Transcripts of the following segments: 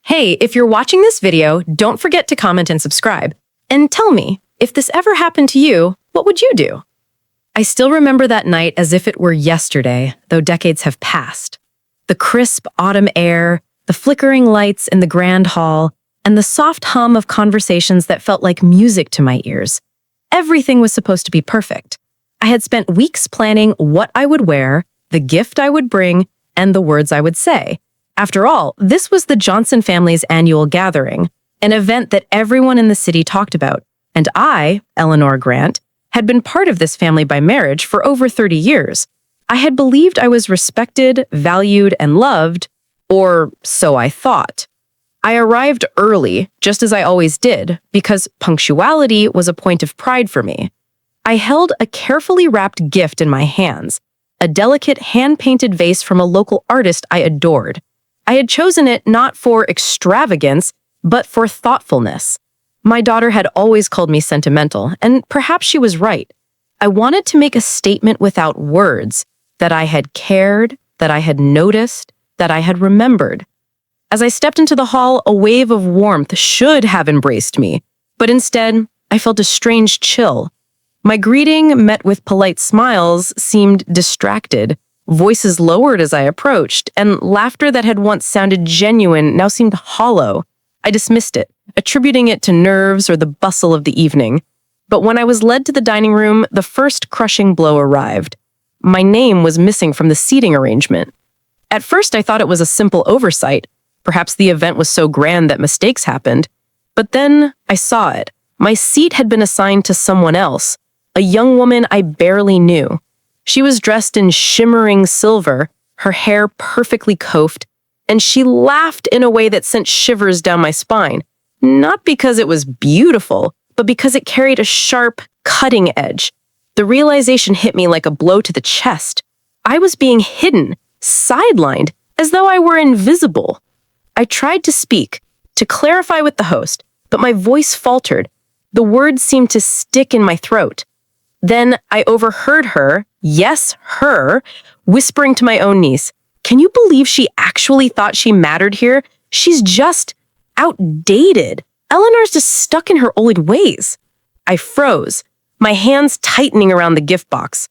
Hey, if you're watching this video, don't forget to comment and subscribe. And tell me, if this ever happened to you, what would you do? I still remember that night as if it were yesterday, though decades have passed. The crisp autumn air, the flickering lights in the grand hall, and the soft hum of conversations that felt like music to my ears. Everything was supposed to be perfect. I had spent weeks planning what I would wear, the gift I would bring, and the words I would say. After all, this was the Johnson family's annual gathering, an event that everyone in the city talked about, and I, Eleanor Grant, had been part of this family by marriage for over 30 years. I had believed I was respected, valued, and loved, or so I thought. I arrived early, just as I always did, because punctuality was a point of pride for me. I held a carefully wrapped gift in my hands, a delicate hand-painted vase from a local artist I adored. I had chosen it not for extravagance, but for thoughtfulness. My daughter had always called me sentimental, and perhaps she was right. I wanted to make a statement without words, that I had cared, that I had noticed, that I had remembered. As I stepped into the hall, a wave of warmth should have embraced me, but instead, I felt a strange chill. My greeting, met with polite smiles, seemed distracted. Voices lowered as I approached, and laughter that had once sounded genuine now seemed hollow. I dismissed it, attributing it to nerves or the bustle of the evening. But when I was led to the dining room, the first crushing blow arrived. My name was missing from the seating arrangement. At first, I thought it was a simple oversight. Perhaps the event was so grand that mistakes happened. But then I saw it. My seat had been assigned to someone else, a young woman I barely knew. She was dressed in shimmering silver, her hair perfectly coiffed, and she laughed in a way that sent shivers down my spine. Not because it was beautiful, but because it carried a sharp, cutting edge. The realization hit me like a blow to the chest. I was being hidden, sidelined, as though I were invisible. I tried to speak, to clarify with the host, but my voice faltered. The words seemed to stick in my throat. Then I overheard her, yes, her, whispering to my own niece, "Can you believe she actually thought she mattered here? She's just outdated. Eleanor's just stuck in her old ways." I froze, my hands tightening around the gift box.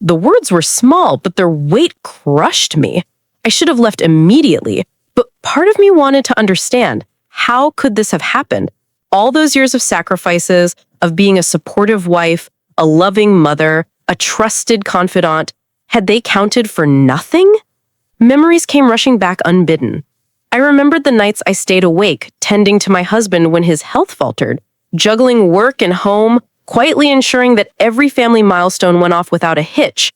The words were small, but their weight crushed me. I should have left immediately, but part of me wanted to understand, how could this have happened? All those years of sacrifices, of being a supportive wife, a loving mother, a trusted confidant, had they counted for nothing? Memories came rushing back unbidden. I remembered the nights I stayed awake, tending to my husband when his health faltered, juggling work and home, quietly ensuring that every family milestone went off without a hitch.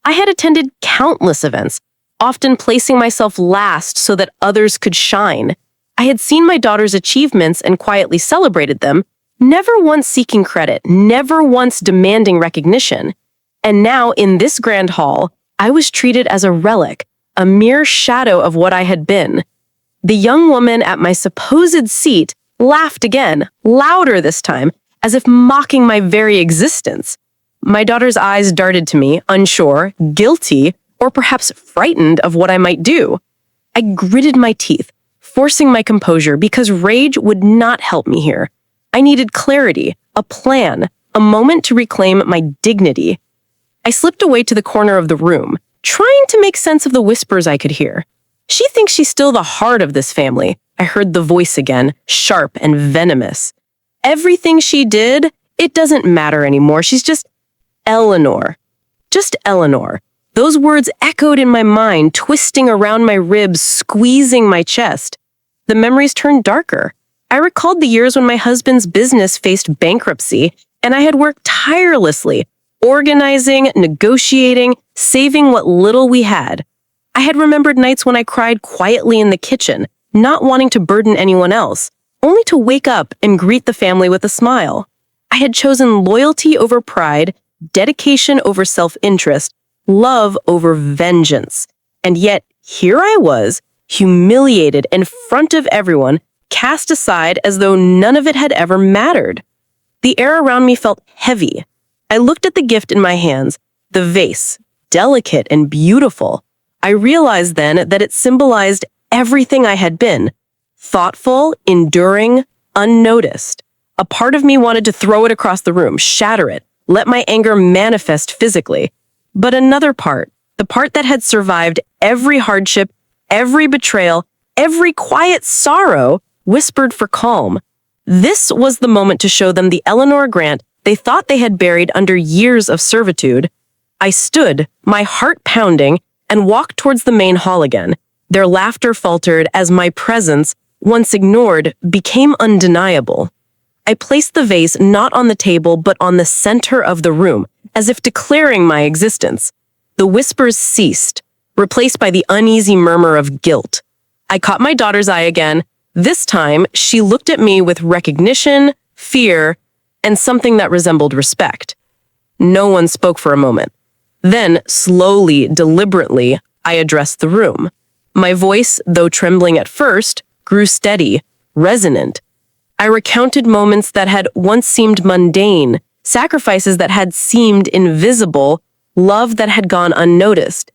I had attended countless events, often placing myself last so that others could shine. I had seen my daughter's achievements and quietly celebrated them, never once seeking credit, never once demanding recognition. And now, in this grand hall, I was treated as a relic, a mere shadow of what I had been. The young woman at my supposed seat laughed again, louder this time, as if mocking my very existence. My daughter's eyes darted to me, unsure, guilty, or perhaps frightened of what I might do. I gritted my teeth, forcing my composure because rage would not help me here. I needed clarity, a plan, a moment to reclaim my dignity. I slipped away to the corner of the room, trying to make sense of the whispers I could hear. "She thinks she's still the heart of this family," I heard the voice again, sharp and venomous. "Everything she did, it doesn't matter anymore. She's just Eleanor. Just Eleanor." Those words echoed in my mind, twisting around my ribs, squeezing my chest. The memories turned darker. I recalled the years when my husband's business faced bankruptcy, and I had worked tirelessly, organizing, negotiating, saving what little we had. I had remembered nights when I cried quietly in the kitchen, not wanting to burden anyone else, only to wake up and greet the family with a smile. I had chosen loyalty over pride, dedication over self-interest, love over vengeance. And yet, here I was, humiliated in front of everyone, cast aside as though none of it had ever mattered. The air around me felt heavy. I looked at the gift in my hands, the vase, delicate and beautiful. I realized then that it symbolized everything I had been: Thoughtful, enduring, unnoticed. A part of me wanted to throw it across the room, shatter it, let my anger manifest physically. But another part, the part that had survived every hardship, every betrayal, every quiet sorrow, whispered for calm. This was the moment to show them the Eleanor Grant they thought they had buried under years of servitude. I stood, my heart pounding, and walked towards the main hall again. Their laughter faltered as my presence, once ignored, became undeniable. I placed the vase not on the table but on the center of the room, as if declaring my existence. The whispers ceased, replaced by the uneasy murmur of guilt. I caught my daughter's eye again. This time, she looked at me with recognition, fear, and something that resembled respect. No one spoke for a moment. Then, slowly, deliberately, I addressed the room. My voice, though trembling at first, grew steady, resonant. I recounted moments that had once seemed mundane, sacrifices that had seemed invisible, love that had gone unnoticed.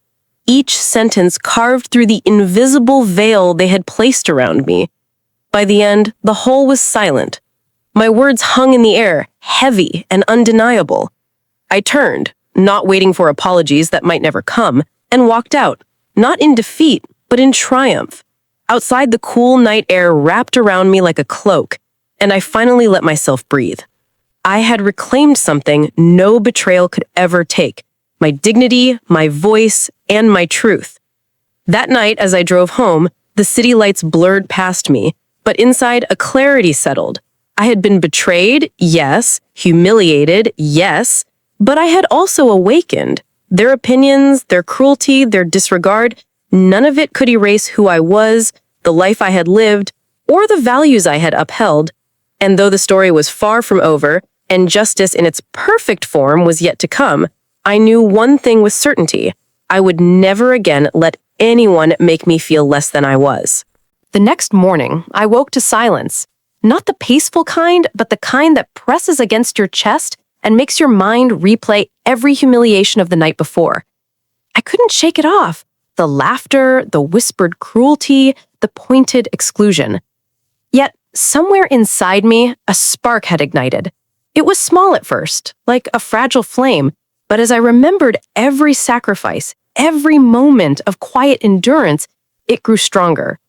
Each sentence carved through the invisible veil they had placed around me. By the end, the whole was silent. My words hung in the air, heavy and undeniable. I turned, not waiting for apologies that might never come, and walked out, not in defeat, but in triumph. Outside, the cool night air wrapped around me like a cloak, and I finally let myself breathe. I had reclaimed something no betrayal could ever take: my dignity, my voice, and my truth. That night, as I drove home, the city lights blurred past me, but inside a clarity settled. I had been betrayed, yes, humiliated, yes, but I had also awakened. Their opinions, their cruelty, their disregard, none of it could erase who I was, the life I had lived, or the values I had upheld. And though the story was far from over, and justice in its perfect form was yet to come, I knew one thing with certainty: I would never again let anyone make me feel less than I was. The next morning, I woke to silence. Not the peaceful kind, but the kind that presses against your chest and makes your mind replay every humiliation of the night before. I couldn't shake it off. The laughter, the whispered cruelty, the pointed exclusion. Yet, somewhere inside me, a spark had ignited. It was small at first, like a fragile flame, but as I remembered every sacrifice, every moment of quiet endurance, it grew stronger.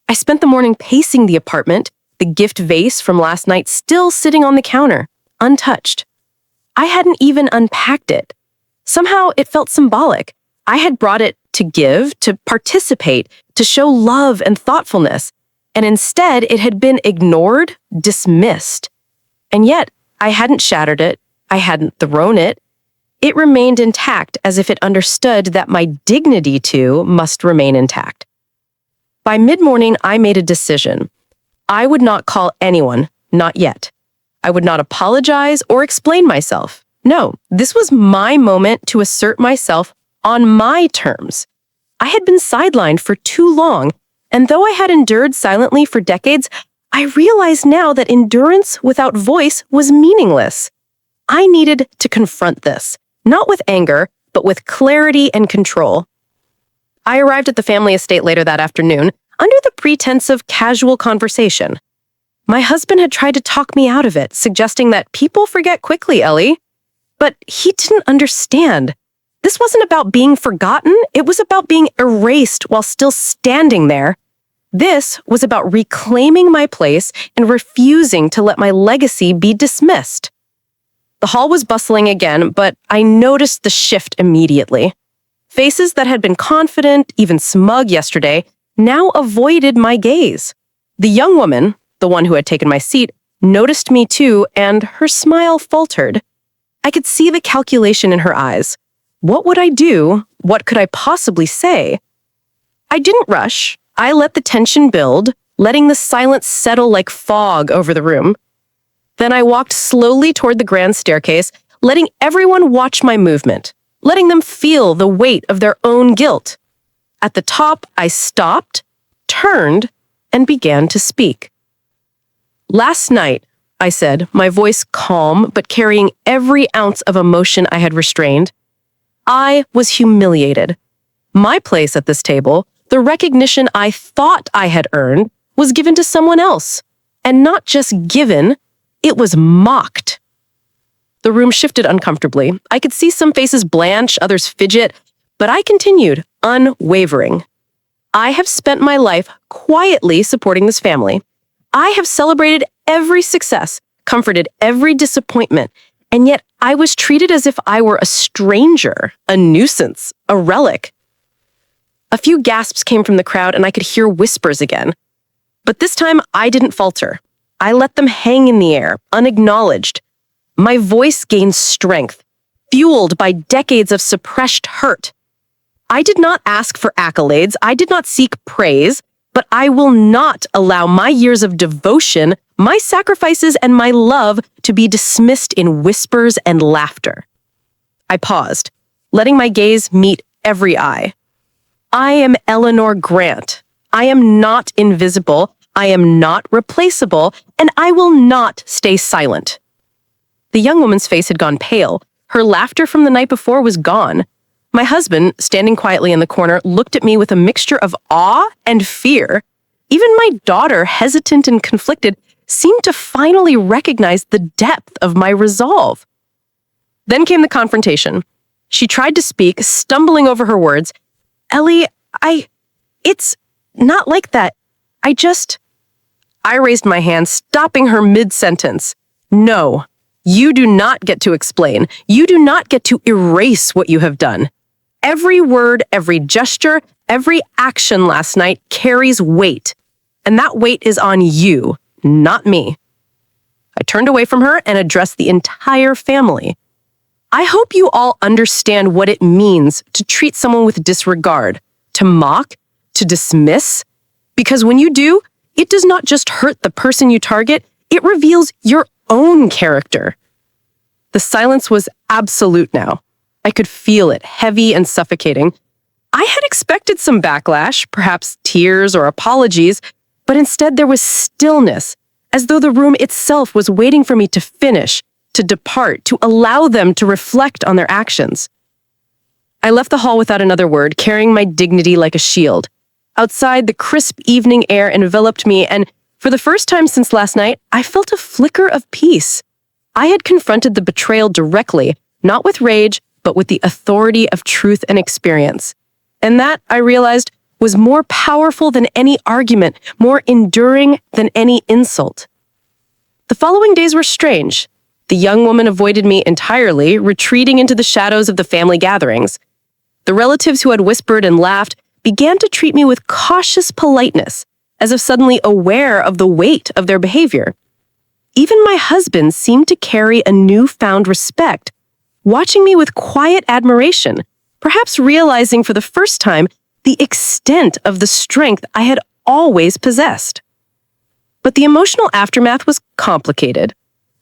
I spent the morning pacing the apartment, the gift vase from last night still sitting on the counter, untouched. I hadn't even unpacked it. Somehow it felt symbolic. I had brought it to give, to participate, to show love and thoughtfulness, and instead it had been ignored, dismissed. And yet, I hadn't shattered it, I hadn't thrown it. It remained intact, as if it understood that my dignity too must remain intact. By mid-morning, I made a decision. I would not call anyone, not yet. I would not apologize or explain myself. No, this was my moment to assert myself on my terms. I had been sidelined for too long, and though I had endured silently for decades, I realized now that endurance without voice was meaningless. I needed to confront this, not with anger, but with clarity and control. I arrived at the family estate later that afternoon, under the pretense of casual conversation. My husband had tried to talk me out of it, suggesting that people forget quickly, Ellie. But he didn't understand. This wasn't about being forgotten, it was about being erased while still standing there. This was about reclaiming my place and refusing to let my legacy be dismissed. The hall was bustling again, but I noticed the shift immediately. Faces that had been confident, even smug yesterday, now avoided my gaze. The young woman, the one who had taken my seat, noticed me too, and her smile faltered. I could see the calculation in her eyes. What would I do? What could I possibly say? I didn't rush. I let the tension build, letting the silence settle like fog over the room. Then I walked slowly toward the grand staircase, letting everyone watch my movement, letting them feel the weight of their own guilt. At the top, I stopped, turned, and began to speak. Last night, I said, my voice calm but carrying every ounce of emotion I had restrained, I was humiliated. My place at this table, the recognition I thought I had earned, was given to someone else. And not just given, it was mocked. The room shifted uncomfortably. I could see some faces blanch, others fidget, but I continued, unwavering. I have spent my life quietly supporting this family. I have celebrated every success, comforted every disappointment, and yet I was treated as if I were a stranger, a nuisance, a relic. A few gasps came from the crowd and I could hear whispers again. But this time I didn't falter. I let them hang in the air, unacknowledged. My voice gained strength, fueled by decades of suppressed hurt. I did not ask for accolades, I did not seek praise, but I will not allow my years of devotion, my sacrifices, and my love to be dismissed in whispers and laughter. I paused, letting my gaze meet every eye. I am Eleanor Grant. I am not invisible, I am not replaceable, and I will not stay silent. The young woman's face had gone pale. Her laughter from the night before was gone. My husband, standing quietly in the corner, looked at me with a mixture of awe and fear. Even my daughter, hesitant and conflicted, seemed to finally recognize the depth of my resolve. Then came the confrontation. She tried to speak, stumbling over her words. Ellie, it's not like that. I raised my hand, stopping her mid-sentence. No, you do not get to explain. You do not get to erase what you have done. Every word, every gesture, every action last night carries weight. And that weight is on you, not me. I turned away from her and addressed the entire family. I hope you all understand what it means to treat someone with disregard, to mock, to dismiss. Because when you do, it does not just hurt the person you target, it reveals your own character. The silence was absolute now. I could feel it, heavy and suffocating. I had expected some backlash, perhaps tears or apologies, but instead there was stillness, as though the room itself was waiting for me to finish, to depart, to allow them to reflect on their actions. I left the hall without another word, carrying my dignity like a shield. Outside, the crisp evening air enveloped me, and for the first time since last night, I felt a flicker of peace. I had confronted the betrayal directly, not with rage, but with the authority of truth and experience. And that, I realized, was more powerful than any argument, more enduring than any insult. The following days were strange. The young woman avoided me entirely, retreating into the shadows of the family gatherings. The relatives who had whispered and laughed began to treat me with cautious politeness, as if suddenly aware of the weight of their behavior. Even my husband seemed to carry a newfound respect, watching me with quiet admiration, perhaps realizing for the first time the extent of the strength I had always possessed. But the emotional aftermath was complicated.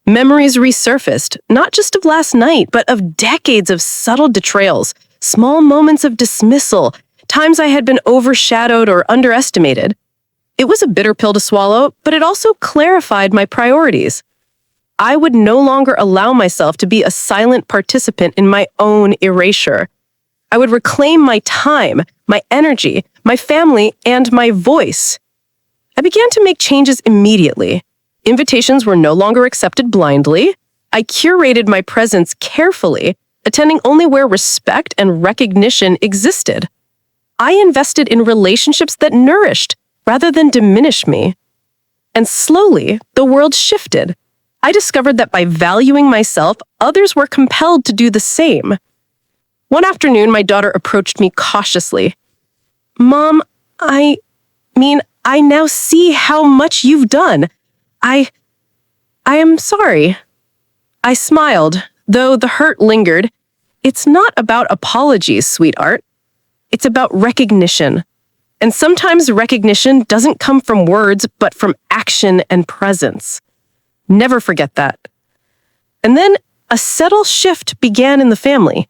Memories resurfaced, not just of last night, but of decades of subtle betrayals, small moments of dismissal, times I had been overshadowed or underestimated. It was a bitter pill to swallow, but it also clarified my priorities. I would no longer allow myself to be a silent participant in my own erasure. I would reclaim my time, my energy, my family, and my voice. I began to make changes immediately. Invitations were no longer accepted blindly. I curated my presence carefully, attending only where respect and recognition existed. I invested in relationships that nourished rather than diminished me. And slowly, the world shifted. I discovered that by valuing myself, others were compelled to do the same. One afternoon, my daughter approached me cautiously. Mom, I now see how much you've done. I am sorry. I smiled, though the hurt lingered. It's not about apologies, sweetheart. It's about recognition. And sometimes recognition doesn't come from words, but from action and presence. Never forget that. And then a subtle shift began in the family.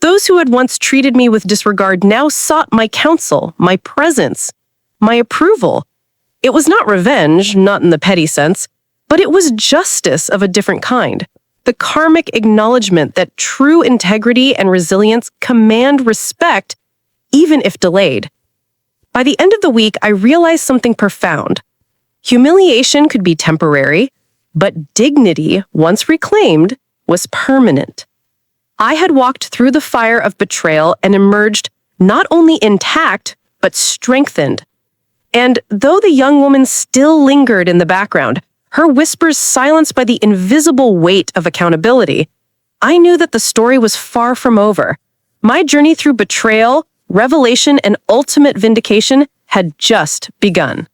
Those who had once treated me with disregard now sought my counsel, my presence, my approval. It was not revenge, not in the petty sense, but it was justice of a different kind. The karmic acknowledgement that true integrity and resilience command respect, even if delayed. By the end of the week, I realized something profound. Humiliation could be temporary, but dignity, once reclaimed, was permanent. I had walked through the fire of betrayal and emerged not only intact, but strengthened. And though the young woman still lingered in the background, her whispers silenced by the invisible weight of accountability, I knew that the story was far from over. My journey through betrayal, revelation, and ultimate vindication had just begun.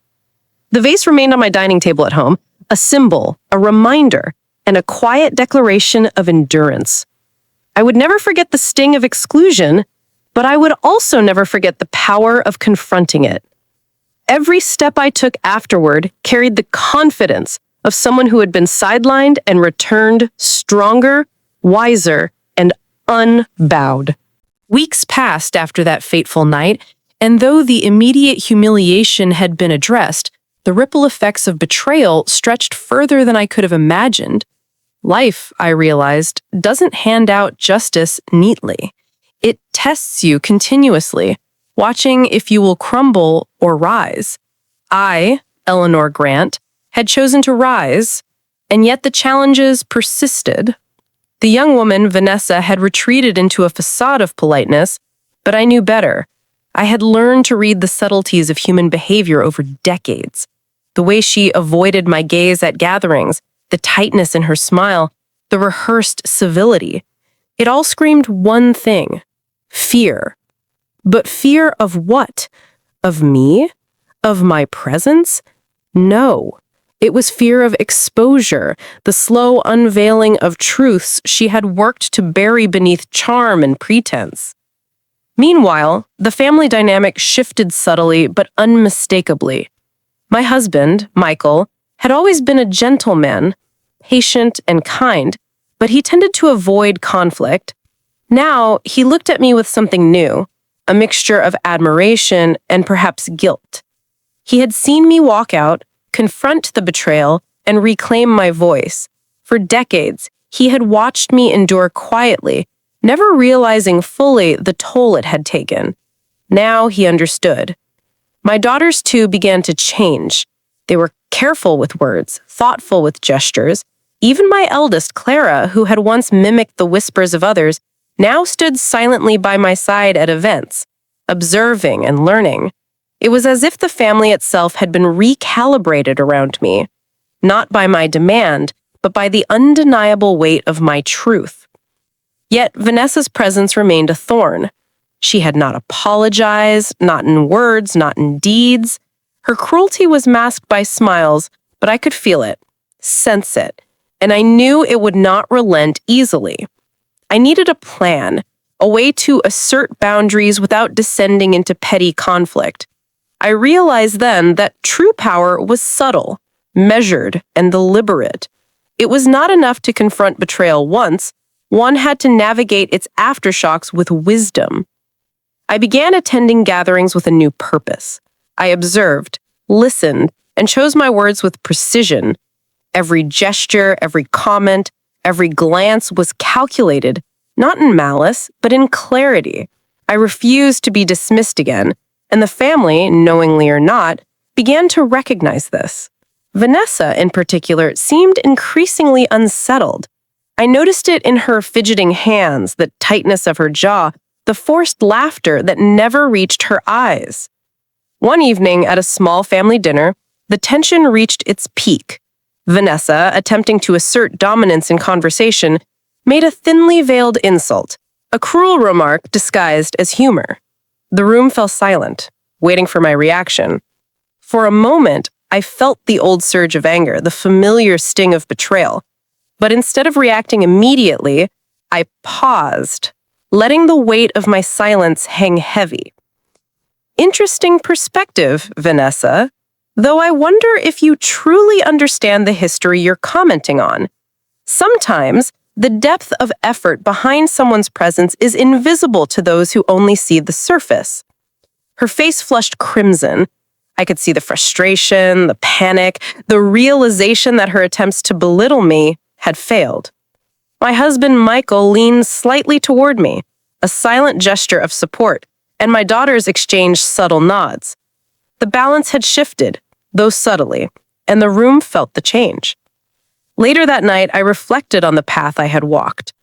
The vase remained on my dining table at home, a symbol, a reminder, and a quiet declaration of endurance. I would never forget the sting of exclusion, but I would also never forget the power of confronting it. Every step I took afterward carried the confidence of someone who had been sidelined and returned stronger, wiser, and unbowed. Weeks passed after that fateful night, and though the immediate humiliation had been addressed, the ripple effects of betrayal stretched further than I could have imagined. Life, I realized, doesn't hand out justice neatly. It tests you continuously, watching if you will crumble or rise. I, Eleanor Grant, had chosen to rise, and yet the challenges persisted. The young woman, Vanessa, had retreated into a facade of politeness, but I knew better. I had learned to read the subtleties of human behavior over decades. The way she avoided my gaze at gatherings, the tightness in her smile, the rehearsed civility. It all screamed one thing: fear. But fear of what? Of me? Of my presence? No. It was fear of exposure, the slow unveiling of truths she had worked to bury beneath charm and pretense. Meanwhile, the family dynamic shifted subtly but unmistakably. My husband, Michael, had always been a gentleman, patient and kind, but he tended to avoid conflict. Now, he looked at me with something new, a mixture of admiration and perhaps guilt. He had seen me walk out, confront the betrayal, and reclaim my voice. For decades, he had watched me endure quietly, never realizing fully the toll it had taken. Now he understood. My daughters, too, began to change. They were careful with words, thoughtful with gestures. Even my eldest, Clara, who had once mimicked the whispers of others, now stood silently by my side at events, observing and learning. It was as if the family itself had been recalibrated around me, not by my demand, but by the undeniable weight of my truth. Yet Vanessa's presence remained a thorn. She had not apologized, not in words, not in deeds. Her cruelty was masked by smiles, but I could feel it, sense it, and I knew it would not relent easily. I needed a plan, a way to assert boundaries without descending into petty conflict. I realized then that true power was subtle, measured, and deliberate. It was not enough to confront betrayal once. One had to navigate its aftershocks with wisdom. I began attending gatherings with a new purpose. I observed, listened, and chose my words with precision. Every gesture, every comment, every glance was calculated, not in malice, but in clarity. I refused to be dismissed again, and the family, knowingly or not, began to recognize this. Vanessa, in particular, seemed increasingly unsettled. I noticed it in her fidgeting hands, the tightness of her jaw, the forced laughter that never reached her eyes. One evening at a small family dinner, the tension reached its peak. Vanessa, attempting to assert dominance in conversation, made a thinly veiled insult, a cruel remark disguised as humor. The room fell silent, waiting for my reaction. For a moment, I felt the old surge of anger, the familiar sting of betrayal. But instead of reacting immediately, I paused, letting the weight of my silence hang heavy. Interesting perspective, Vanessa, though I wonder if you truly understand the history you're commenting on. Sometimes, the depth of effort behind someone's presence is invisible to those who only see the surface. Her face flushed crimson. I could see the frustration, the panic, the realization that her attempts to belittle me had failed. My husband, Michael, leaned slightly toward me, a silent gesture of support, and my daughters exchanged subtle nods. The balance had shifted, though subtly, and the room felt the change. Later that night, I reflected on the path I had walked.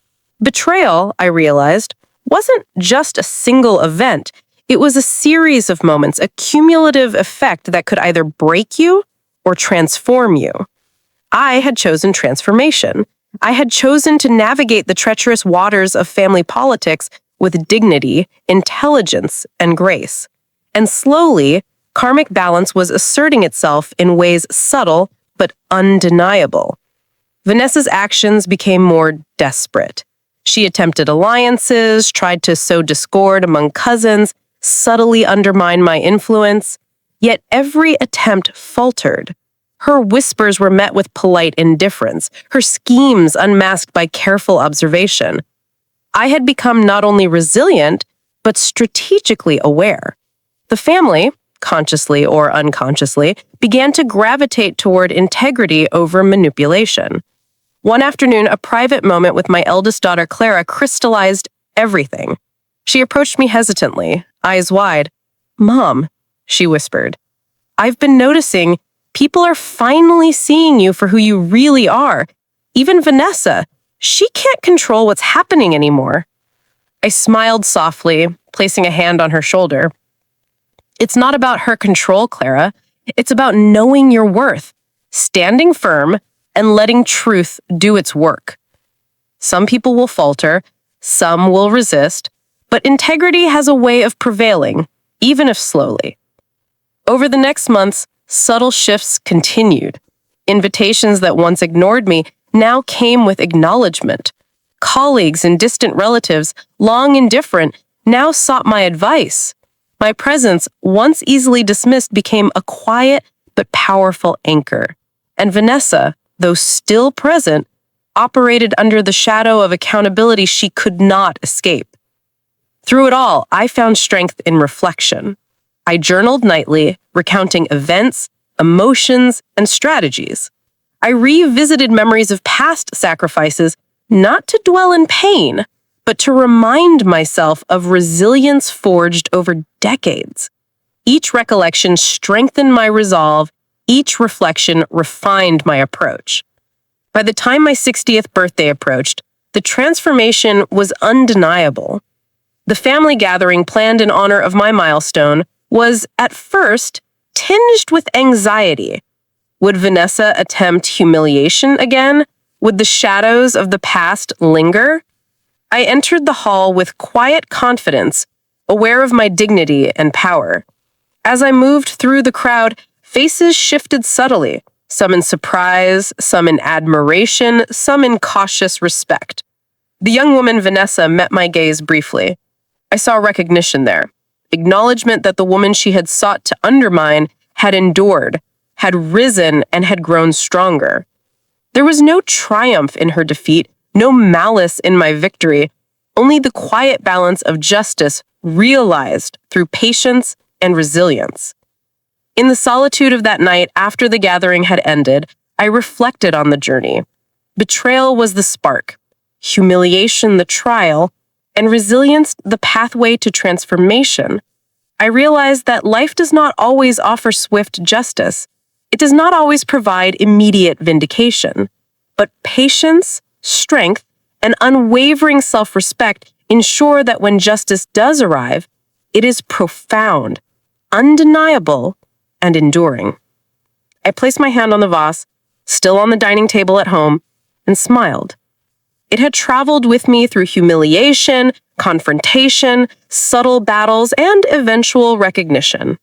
Betrayal, I realized, wasn't just a single event. It was a series of moments, a cumulative effect that could either break you or transform you. I had chosen transformation. I had chosen to navigate the treacherous waters of family politics with dignity, intelligence, and grace. And slowly, karmic balance was asserting itself in ways subtle but undeniable. Vanessa's actions became more desperate. She attempted alliances, tried to sow discord among cousins, subtly undermine my influence. Yet every attempt faltered. Her whispers were met with polite indifference, her schemes unmasked by careful observation. I had become not only resilient, but strategically aware. The family, consciously or unconsciously, began to gravitate toward integrity over manipulation. One afternoon, a private moment with my eldest daughter, Clara, crystallized everything. She approached me hesitantly, eyes wide. "Mom," she whispered, "I've been noticing people are finally seeing you for who you really are. Even Vanessa, she can't control what's happening anymore." I smiled softly, placing a hand on her shoulder. "It's not about her control, Clara. It's about knowing your worth, standing firm, and letting truth do its work. Some people will falter, some will resist, but integrity has a way of prevailing, even if slowly." Over the next months, subtle shifts continued. Invitations that once ignored me now came with acknowledgement. Colleagues and distant relatives, long indifferent, now sought my advice. My presence, once easily dismissed, became a quiet but powerful anchor. And Vanessa, though still present, operated under the shadow of accountability she could not escape. Through it all, I found strength in reflection. I journaled nightly, recounting events, emotions, and strategies. I revisited memories of past sacrifices, not to dwell in pain, but to remind myself of resilience forged over decades. Each recollection strengthened my resolve. Each reflection refined my approach. By the time my 60th birthday approached, the transformation was undeniable. The family gathering planned in honor of my milestone was, at first, tinged with anxiety. Would Vanessa attempt humiliation again? Would the shadows of the past linger? I entered the hall with quiet confidence, aware of my dignity and power. As I moved through the crowd, faces shifted subtly, some in surprise, some in admiration, some in cautious respect. The young woman Vanessa met my gaze briefly. I saw recognition there, acknowledgement that the woman she had sought to undermine had endured, had risen, and had grown stronger. There was no triumph in her defeat, no malice in my victory, only the quiet balance of justice realized through patience and resilience. In the solitude of that night, after the gathering had ended, I reflected on the journey. Betrayal was the spark, humiliation the trial, and resilience the pathway to transformation. I realized that life does not always offer swift justice. It does not always provide immediate vindication. But patience, strength, and unwavering self-respect ensure that when justice does arrive, it is profound, undeniable, and enduring. I placed my hand on the vase, still on the dining table at home, and smiled. It had traveled with me through humiliation, confrontation, subtle battles, and eventual recognition.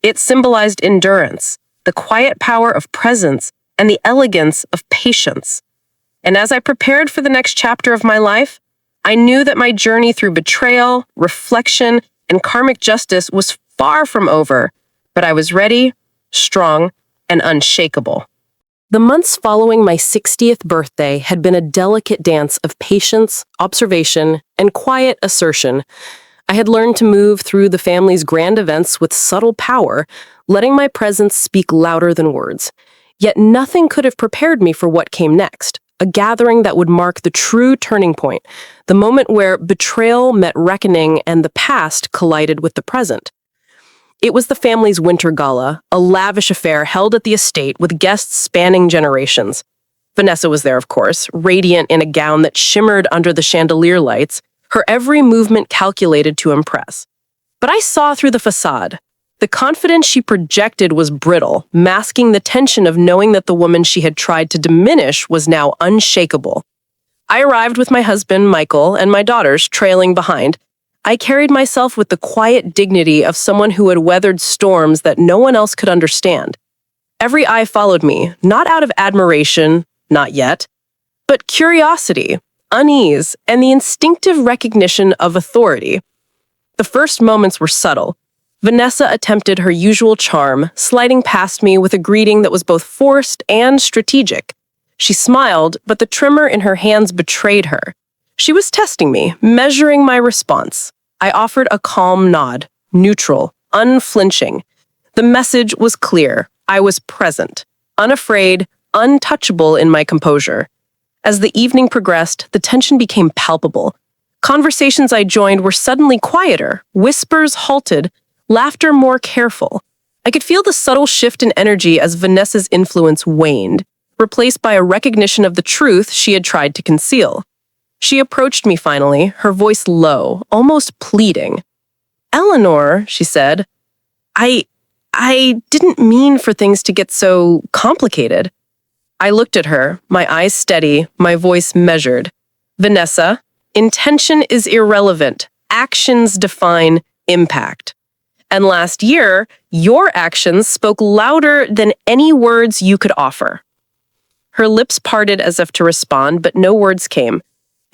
It symbolized endurance, the quiet power of presence, and the elegance of patience. And as I prepared for the next chapter of my life, I knew that my journey through betrayal, reflection, and karmic justice was far from over, but I was ready, strong, and unshakable. The months following my 60th birthday had been a delicate dance of patience, observation, and quiet assertion. I had learned to move through the family's grand events with subtle power, letting my presence speak louder than words. Yet nothing could have prepared me for what came next, a gathering that would mark the true turning point, the moment where betrayal met reckoning and the past collided with the present. It was the family's winter gala, a lavish affair held at the estate with guests spanning generations. Vanessa was there, of course, radiant in a gown that shimmered under the chandelier lights, her every movement calculated to impress. But I saw through the facade. The confidence she projected was brittle, masking the tension of knowing that the woman she had tried to diminish was now unshakable. I arrived with my husband, Michael, and my daughters trailing behind. I carried myself with the quiet dignity of someone who had weathered storms that no one else could understand. Every eye followed me, not out of admiration, not yet, but curiosity, unease, and the instinctive recognition of authority. The first moments were subtle. Vanessa attempted her usual charm, sliding past me with a greeting that was both forced and strategic. She smiled, but the tremor in her hands betrayed her. She was testing me, measuring my response. I offered a calm nod, neutral, unflinching. The message was clear. I was present, unafraid, untouchable in my composure. As the evening progressed, the tension became palpable. Conversations I joined were suddenly quieter, whispers halted, laughter more careful. I could feel the subtle shift in energy as Vanessa's influence waned, replaced by a recognition of the truth she had tried to conceal. She approached me finally, her voice low, almost pleading. "Eleanor," she said, I didn't mean for things to get so complicated." I looked at her, my eyes steady, my voice measured. "Vanessa, intention is irrelevant. Actions define impact. And last year, your actions spoke louder than any words you could offer." Her lips parted as if to respond, but no words came.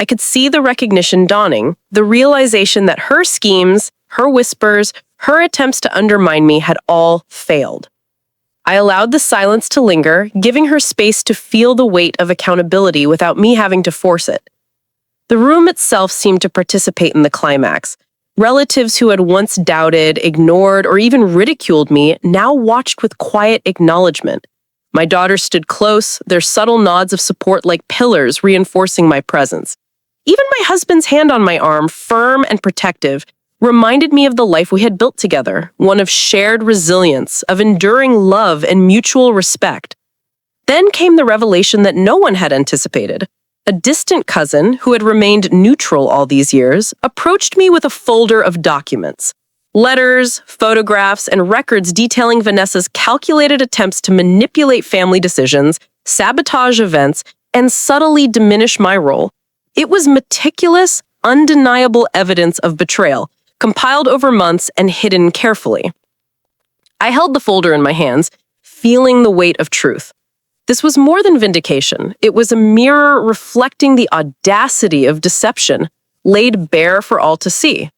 I could see the recognition dawning, the realization that her schemes, her whispers, her attempts to undermine me had all failed. I allowed the silence to linger, giving her space to feel the weight of accountability without me having to force it. The room itself seemed to participate in the climax. Relatives who had once doubted, ignored, or even ridiculed me now watched with quiet acknowledgement. My daughters stood close, their subtle nods of support like pillars reinforcing my presence. Even my husband's hand on my arm, firm and protective, reminded me of the life we had built together, one of shared resilience, of enduring love and mutual respect. Then came the revelation that no one had anticipated. A distant cousin, who had remained neutral all these years, approached me with a folder of documents. Letters, photographs, and records detailing Vanessa's calculated attempts to manipulate family decisions, sabotage events, and subtly diminish my role. It was meticulous, undeniable evidence of betrayal, compiled over months and hidden carefully. I held the folder in my hands, feeling the weight of truth. This was more than vindication. It was a mirror reflecting the audacity of deception, laid bare for all to see.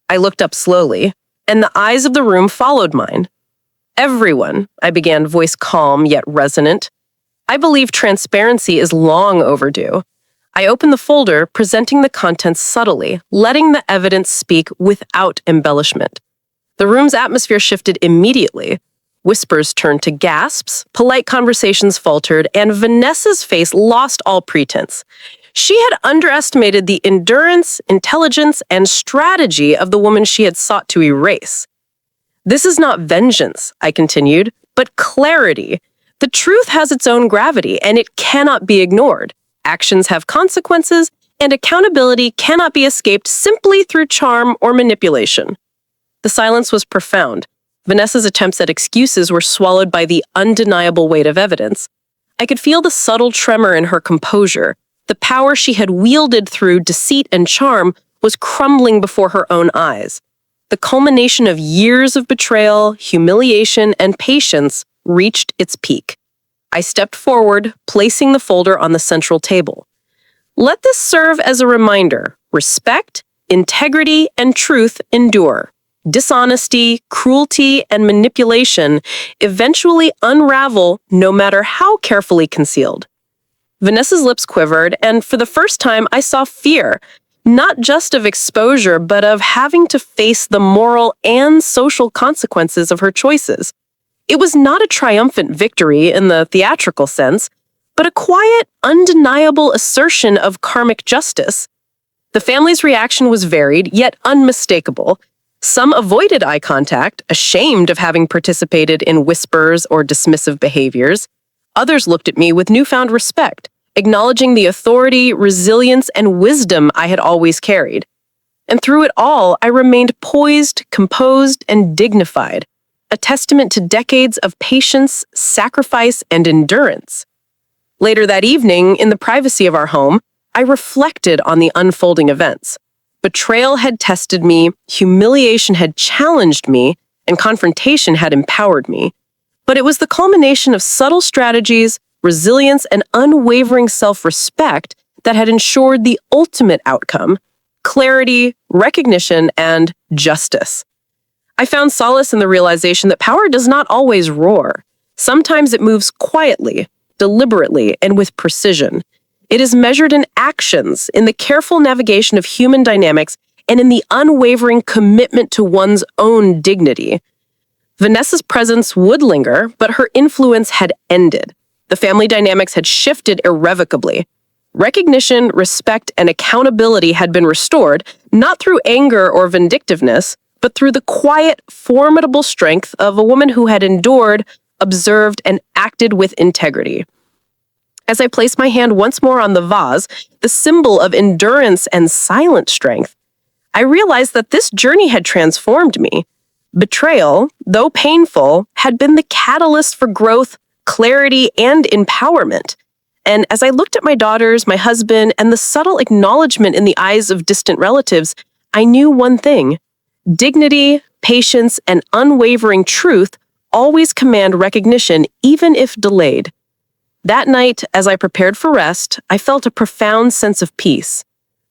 I looked up slowly, and the eyes of the room followed mine. "Everyone," I began, voice calm yet resonant. "I believe transparency is long overdue." I opened the folder, presenting the contents subtly, letting the evidence speak without embellishment. The room's atmosphere shifted immediately. Whispers turned to gasps, polite conversations faltered, and Vanessa's face lost all pretense. She had underestimated the endurance, intelligence, and strategy of the woman she had sought to erase. "This is not vengeance," I continued, "but clarity. The truth has its own gravity, and it cannot be ignored. Actions have consequences, and accountability cannot be escaped simply through charm or manipulation." The silence was profound. Vanessa's attempts at excuses were swallowed by the undeniable weight of evidence. I could feel the subtle tremor in her composure. The power she had wielded through deceit and charm was crumbling before her own eyes. The culmination of years of betrayal, humiliation, and patience reached its peak. I stepped forward, placing the folder on the central table. "Let this serve as a reminder. Respect, integrity, and truth endure. Dishonesty, cruelty, and manipulation eventually unravel no matter how carefully concealed." Vanessa's lips quivered, and for the first time I saw fear, not just of exposure, but of having to face the moral and social consequences of her choices. It was not a triumphant victory in the theatrical sense, but a quiet, undeniable assertion of karmic justice. The family's reaction was varied, yet unmistakable. Some avoided eye contact, ashamed of having participated in whispers or dismissive behaviors. Others looked at me with newfound respect, acknowledging the authority, resilience, and wisdom I had always carried. And through it all, I remained poised, composed, and dignified, a testament to decades of patience, sacrifice, and endurance. Later that evening, in the privacy of our home, I reflected on the unfolding events. Betrayal had tested me, humiliation had challenged me, and confrontation had empowered me. But it was the culmination of subtle strategies, resilience, and unwavering self-respect that had ensured the ultimate outcome: clarity, recognition, and justice. I found solace in the realization that power does not always roar. Sometimes it moves quietly, deliberately, and with precision. It is measured in actions, in the careful navigation of human dynamics, and in the unwavering commitment to one's own dignity. Vanessa's presence would linger, but her influence had ended. The family dynamics had shifted irrevocably. Recognition, respect, and accountability had been restored, not through anger or vindictiveness, but through the quiet, formidable strength of a woman who had endured, observed, and acted with integrity. As I placed my hand once more on the vase, the symbol of endurance and silent strength, I realized that this journey had transformed me. Betrayal, though painful, had been the catalyst for growth, clarity, and empowerment. And as I looked at my daughters, my husband, and the subtle acknowledgement in the eyes of distant relatives, I knew one thing: dignity, patience, and unwavering truth always command recognition, even if delayed. That night, as I prepared for rest, I felt a profound sense of peace.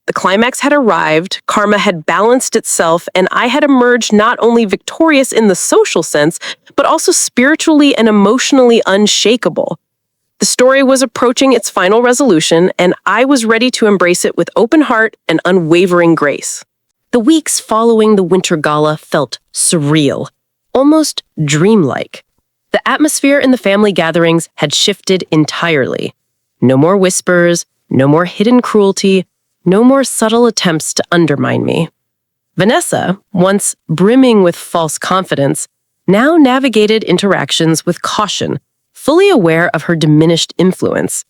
The climax had arrived, karma had balanced itself, and I had emerged not only victorious in the social sense, but also spiritually and emotionally unshakable. The story was approaching its final resolution, and I was ready to embrace it with open heart and unwavering grace. The weeks following the Winter Gala felt surreal, almost dreamlike. The atmosphere in the family gatherings had shifted entirely. No more whispers, no more hidden cruelty, no more subtle attempts to undermine me. Vanessa, once brimming with false confidence, now navigated interactions with caution, fully aware of her diminished influence.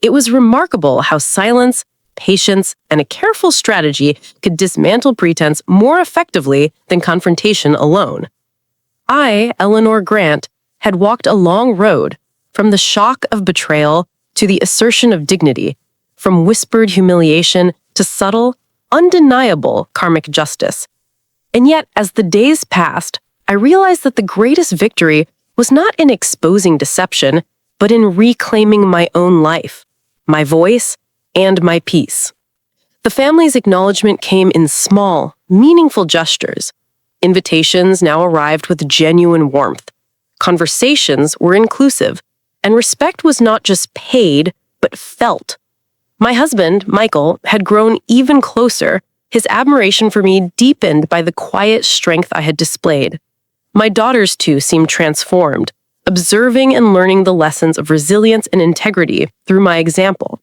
It was remarkable how silence, patience, and a careful strategy could dismantle pretense more effectively than confrontation alone. I, Eleanor Grant, had walked a long road, from the shock of betrayal to the assertion of dignity, from whispered humiliation to subtle, undeniable karmic justice. And yet, as the days passed, I realized that the greatest victory was not in exposing deception, but in reclaiming my own life, my voice, and my peace. The family's acknowledgement came in small, meaningful gestures. Invitations now arrived with genuine warmth. Conversations were inclusive, and respect was not just paid, but felt. My husband, Michael, had grown even closer, his admiration for me deepened by the quiet strength I had displayed. My daughters, too, seemed transformed, observing and learning the lessons of resilience and integrity through my example.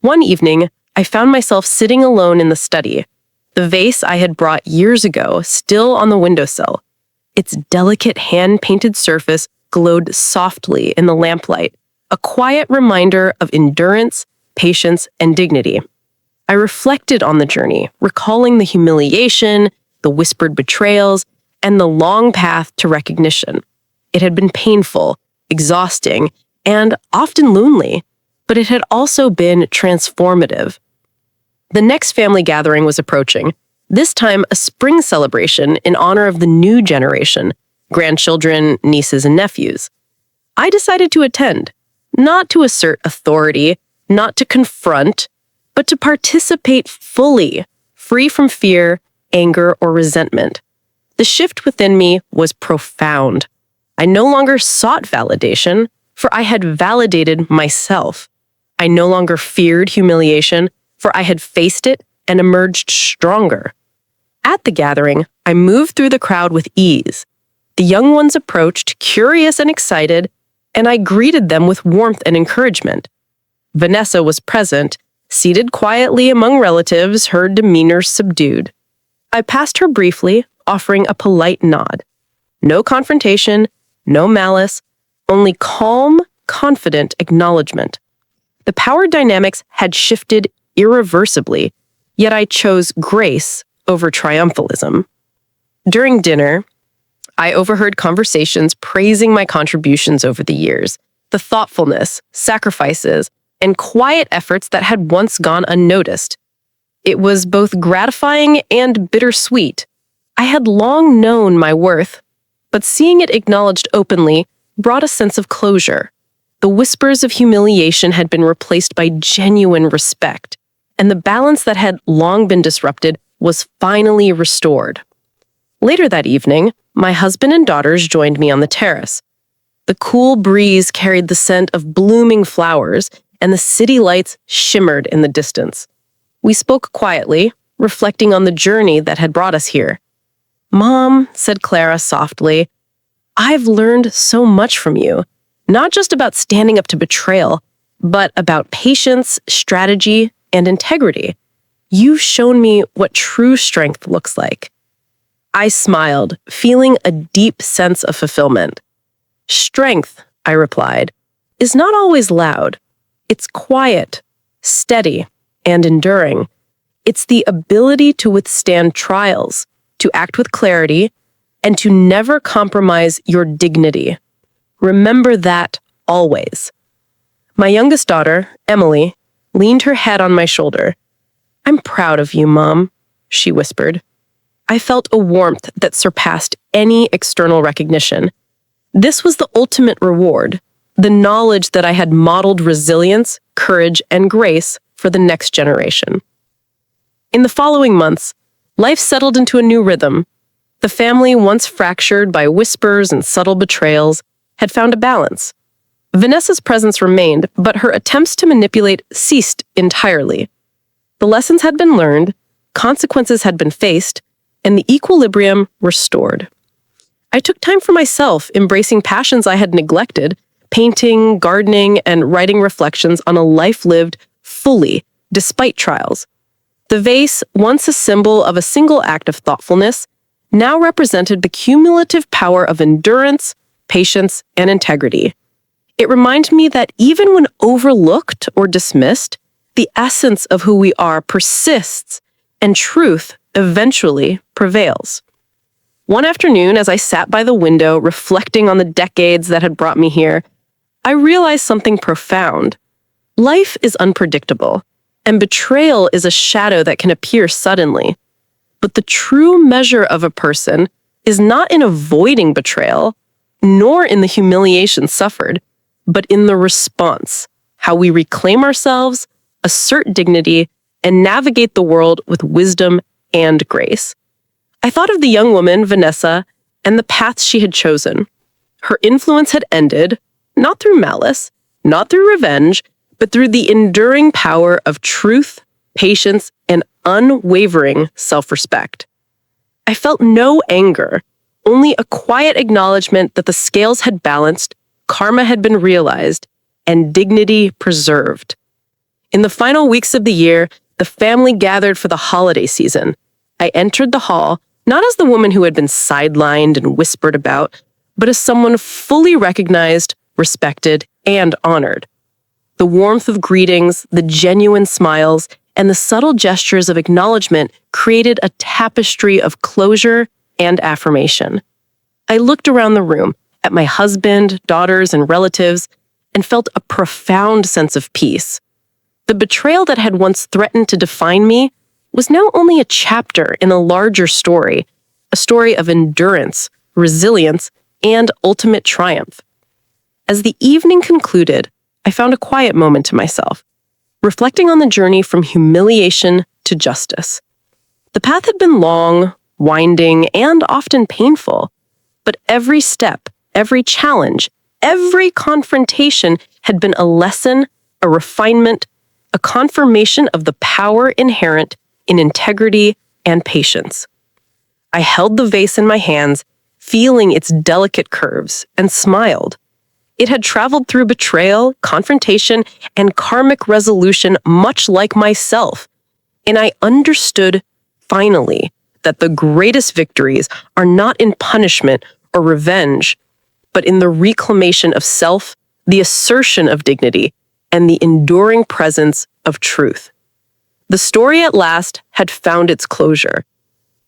One evening, I found myself sitting alone in the study, the vase I had brought years ago still on the windowsill. Its delicate hand-painted surface glowed softly in the lamplight, a quiet reminder of endurance, patience, and dignity. I reflected on the journey, recalling the humiliation, the whispered betrayals, and the long path to recognition. It had been painful, exhausting, and often lonely, but it had also been transformative. The next family gathering was approaching, this time a spring celebration in honor of the new generation, grandchildren, nieces, and nephews. I decided to attend, not to assert authority, not to confront, but to participate fully, free from fear, anger, or resentment. The shift within me was profound. I no longer sought validation, for I had validated myself. I no longer feared humiliation, for I had faced it and emerged stronger. At the gathering, I moved through the crowd with ease. The young ones approached, curious and excited, and I greeted them with warmth and encouragement. Vanessa was present, seated quietly among relatives, her demeanor subdued. I passed her briefly, offering a polite nod. No confrontation, no malice, only calm, confident acknowledgement. The power dynamics had shifted irreversibly, yet I chose grace over triumphalism. During dinner, I overheard conversations praising my contributions over the years, the thoughtfulness, sacrifices, and quiet efforts that had once gone unnoticed. It was both gratifying and bittersweet. I had long known my worth, but seeing it acknowledged openly brought a sense of closure. The whispers of humiliation had been replaced by genuine respect, and the balance that had long been disrupted was finally restored. Later that evening, my husband and daughters joined me on the terrace. The cool breeze carried the scent of blooming flowers, and the city lights shimmered in the distance. We spoke quietly, reflecting on the journey that had brought us here. "Mom," said Clara softly, "I've learned so much from you, not just about standing up to betrayal, but about patience, strategy, and integrity. You've shown me what true strength looks like." I smiled, feeling a deep sense of fulfillment. "Strength," I replied, "is not always loud. It's quiet, steady, and enduring. It's the ability to withstand trials, to act with clarity, and to never compromise your dignity. Remember that always." My youngest daughter, Emily, leaned her head on my shoulder. "I'm proud of you, Mom," she whispered. I felt a warmth that surpassed any external recognition. This was the ultimate reward, the knowledge that I had modeled resilience, courage, and grace for the next generation. In the following months, life settled into a new rhythm. The family, once fractured by whispers and subtle betrayals, had found a balance. Vanessa's presence remained, but her attempts to manipulate ceased entirely. The lessons had been learned, consequences had been faced, and the equilibrium restored. I took time for myself, embracing passions I had neglected, painting, gardening, and writing reflections on a life lived fully, despite trials. The vase, once a symbol of a single act of thoughtfulness, now represented the cumulative power of endurance, patience, and integrity. It reminded me that even when overlooked or dismissed, the essence of who we are persists, and truth eventually prevails. One afternoon, as I sat by the window reflecting on the decades that had brought me here, I realized something profound. Life is unpredictable, and betrayal is a shadow that can appear suddenly. But the true measure of a person is not in avoiding betrayal, nor in the humiliation suffered, but in the response, how we reclaim ourselves, assert dignity, and navigate the world with wisdom and grace. I thought of the young woman, Vanessa, and the path she had chosen. Her influence had ended, not through malice, not through revenge, but through the enduring power of truth, patience, and unwavering self-respect. I felt no anger, only a quiet acknowledgement that the scales had balanced, karma had been realized, and dignity preserved. In the final weeks of the year, the family gathered for the holiday season. I entered the hall, not as the woman who had been sidelined and whispered about, but as someone fully recognized, respected, and honored. The warmth of greetings, the genuine smiles, and the subtle gestures of acknowledgement created a tapestry of closure and affirmation. I looked around the room at my husband, daughters, and relatives, and felt a profound sense of peace. The betrayal that had once threatened to define me was now only a chapter in a larger story, a story of endurance, resilience, and ultimate triumph. As the evening concluded, I found a quiet moment to myself, reflecting on the journey from humiliation to justice. The path had been long, winding, and often painful, but every step, every challenge, every confrontation had been a lesson, a refinement, a confirmation of the power inherent in integrity and patience. I held the vase in my hands, feeling its delicate curves, and smiled. It had traveled through betrayal, confrontation, and karmic resolution much like myself, and I understood, finally, that the greatest victories are not in punishment or revenge, but in the reclamation of self, the assertion of dignity, and the enduring presence of truth. The story at last had found its closure.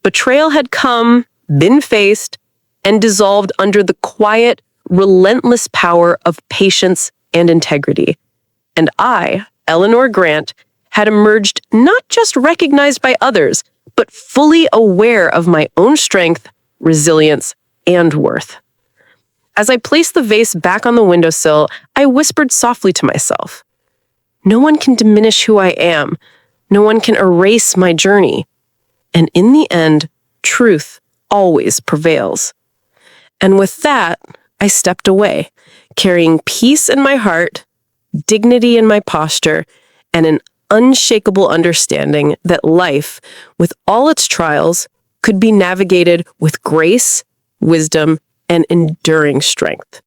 Betrayal had come, been faced, and dissolved under the quiet, relentless power of patience and integrity. And I, Eleanor Grant, had emerged not just recognized by others, but fully aware of my own strength, resilience, and worth. As I placed the vase back on the windowsill, I whispered softly to myself, "No one can diminish who I am. No one can erase my journey. And in the end, truth always prevails." And with that, I stepped away, carrying peace in my heart, dignity in my posture, and an unshakable understanding that life, with all its trials, could be navigated with grace, wisdom, and enduring strength.